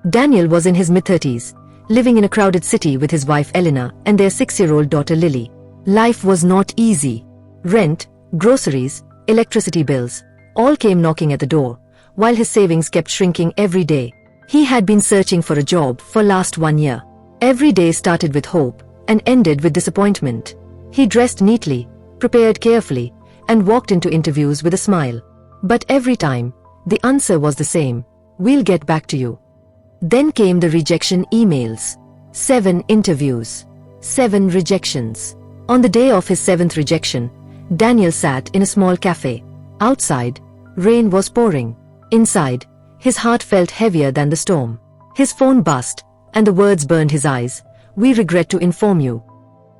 Daniel was in his mid-30s, living in a crowded city with his wife Elena and their 6-year-old daughter Lily. Life was not easy. Rent, groceries, electricity bills, all came knocking at the door, while his savings kept shrinking every day. He had been searching for a job for last 1 year. Every day started with hope and ended with disappointment. He dressed neatly, prepared carefully, and walked into interviews with a smile. But every time, the answer was the same: "We'll get back to you." Then came the rejection emails. 7 interviews, 7 rejections. On the day of his 7th rejection, Daniel sat in a small cafe. Outside, rain was pouring. Inside, his heart felt heavier than the storm. His phone buzzed, and the words burned his eyes. "We regret to inform you."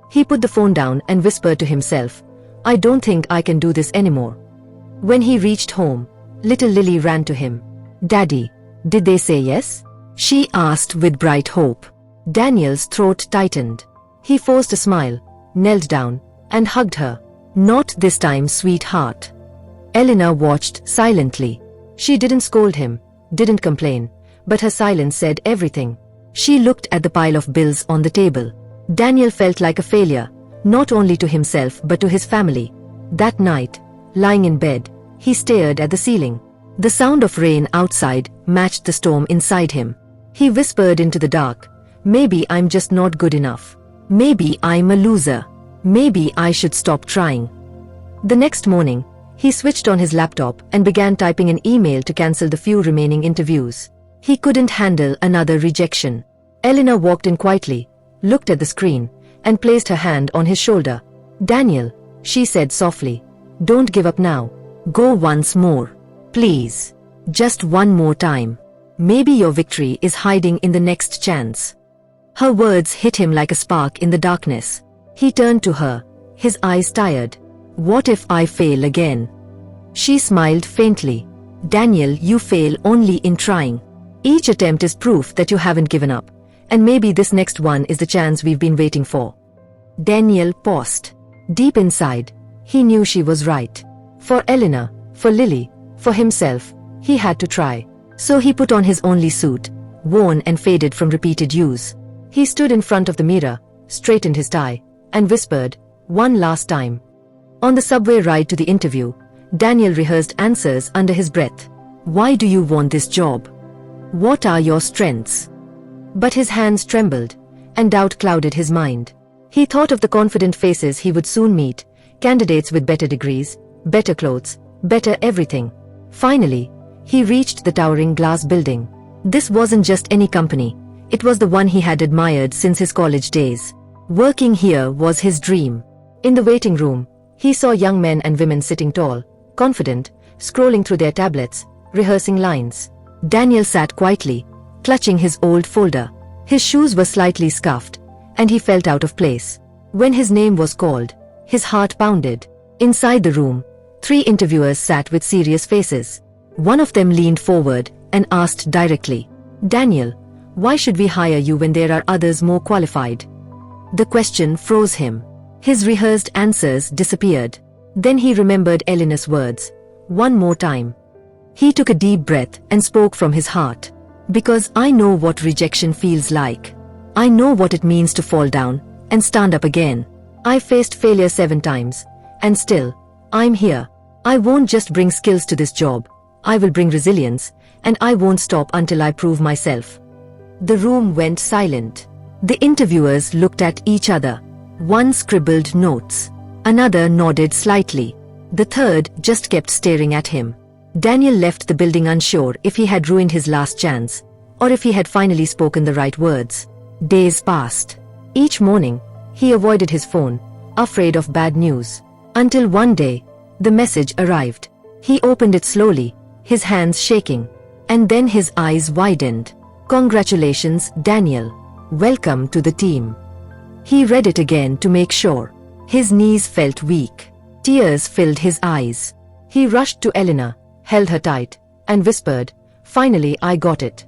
He put the phone down and whispered to himself, "I don't think I can do this anymore." When he reached home, little Lily ran to him. "Daddy, did they say yes?" she asked with bright hope. Daniel's throat tightened. He forced a smile, knelt down, and hugged her. "Not this time, sweetheart." Elena watched silently. She didn't scold him, didn't complain, but her silence said everything. She looked at the pile of bills on the table. Daniel felt like a failure, not only to himself but to his family. That night, lying in bed, he stared at the ceiling. The sound of rain outside matched the storm inside him. He whispered into the dark, "Maybe I'm just not good enough. Maybe I'm a loser. Maybe I should stop trying." The next morning, he switched on his laptop and began typing an email to cancel the few remaining interviews. He couldn't handle another rejection. Elena walked in quietly, looked at the screen, and placed her hand on his shoulder. "Daniel," she said softly, "don't give up now. Go once more. Please. Just one more time. Maybe your victory is hiding in the next chance." Her words hit him like a spark in the darkness. He turned to her, his eyes tired. "What if I fail again?" She smiled faintly. "Daniel, you fail only in trying. Each attempt is proof that you haven't given up, and maybe this next one is the chance we've been waiting for." Daniel paused. Deep inside, he knew she was right. For Elena, for Lily, for himself, he had to try. So he put on his only suit, worn and faded from repeated use. He stood in front of the mirror, straightened his tie, and whispered, "One last time." On the subway ride to the interview, Daniel rehearsed answers under his breath. "Why do you want this job? What are your strengths?" But his hands trembled, and doubt clouded his mind. He thought of the confident faces he would soon meet, candidates with better degrees, better clothes, better everything. Finally, he reached the towering glass building. This wasn't just any company, it was the one he had admired since his college days. Working here was his dream. In the waiting room, he saw young men and women sitting tall, confident, scrolling through their tablets, rehearsing lines. Daniel sat quietly, clutching his old folder. His shoes were slightly scuffed, and he felt out of place. When his name was called, his heart pounded. Inside the room, 3 interviewers sat with serious faces. One of them leaned forward and asked directly, "Daniel, why should we hire you when there are others more qualified?" The question froze him. His rehearsed answers disappeared. Then he remembered Elena's words, "One more time." He took a deep breath and spoke from his heart. "Because I know what rejection feels like. I know what it means to fall down and stand up again. I faced failure 7 times, and still, I'm here. I won't just bring skills to this job. I will bring resilience, and I won't stop until I prove myself." The room went silent. The interviewers looked at each other. One scribbled notes. Another nodded slightly. The third just kept staring at him. Daniel left the building unsure if he had ruined his last chance, or if he had finally spoken the right words. Days passed. Each morning, he avoided his phone, afraid of bad news. Until one day, the message arrived. He opened it slowly, his hands shaking. And then his eyes widened. "Congratulations, Daniel. Welcome to the team." He read it again to make sure. His knees felt weak. Tears filled his eyes. He rushed to Elena, held her tight, and whispered, "Finally, I got it."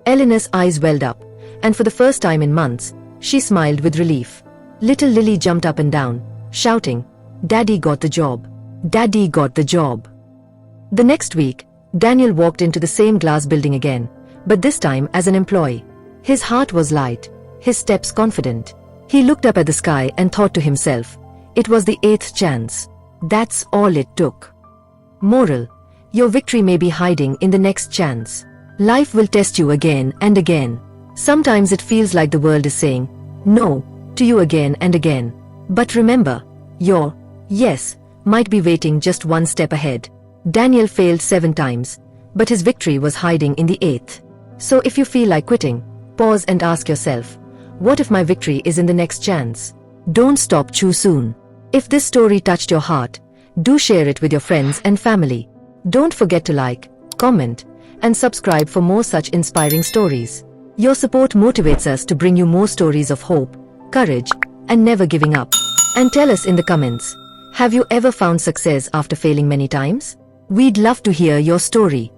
Elena's eyes welled up, and for the first time in months, she smiled with relief. Little Lily jumped up and down, shouting, "Daddy got the job. Daddy got the job." The next week, Daniel walked into the same glass building again, but this time as an employee. His heart was light, his steps confident. He looked up at the sky and thought to himself, it was the 8th chance. That's all it took. Moral: your victory may be hiding in the next chance. Life will test you again and again. Sometimes it feels like the world is saying no to you again and again. But remember, your yes might be waiting just one step ahead. Daniel failed 7 times, but his victory was hiding in the 8th. So if you feel like quitting, pause and ask yourself, what if my victory is in the next chance? Don't stop too soon. If this story touched your heart, do share it with your friends and family. Don't forget to like, comment, and subscribe for more such inspiring stories. Your support motivates us to bring you more stories of hope, courage, and never giving up. And tell us in the comments, have you ever found success after failing many times? We'd love to hear your story.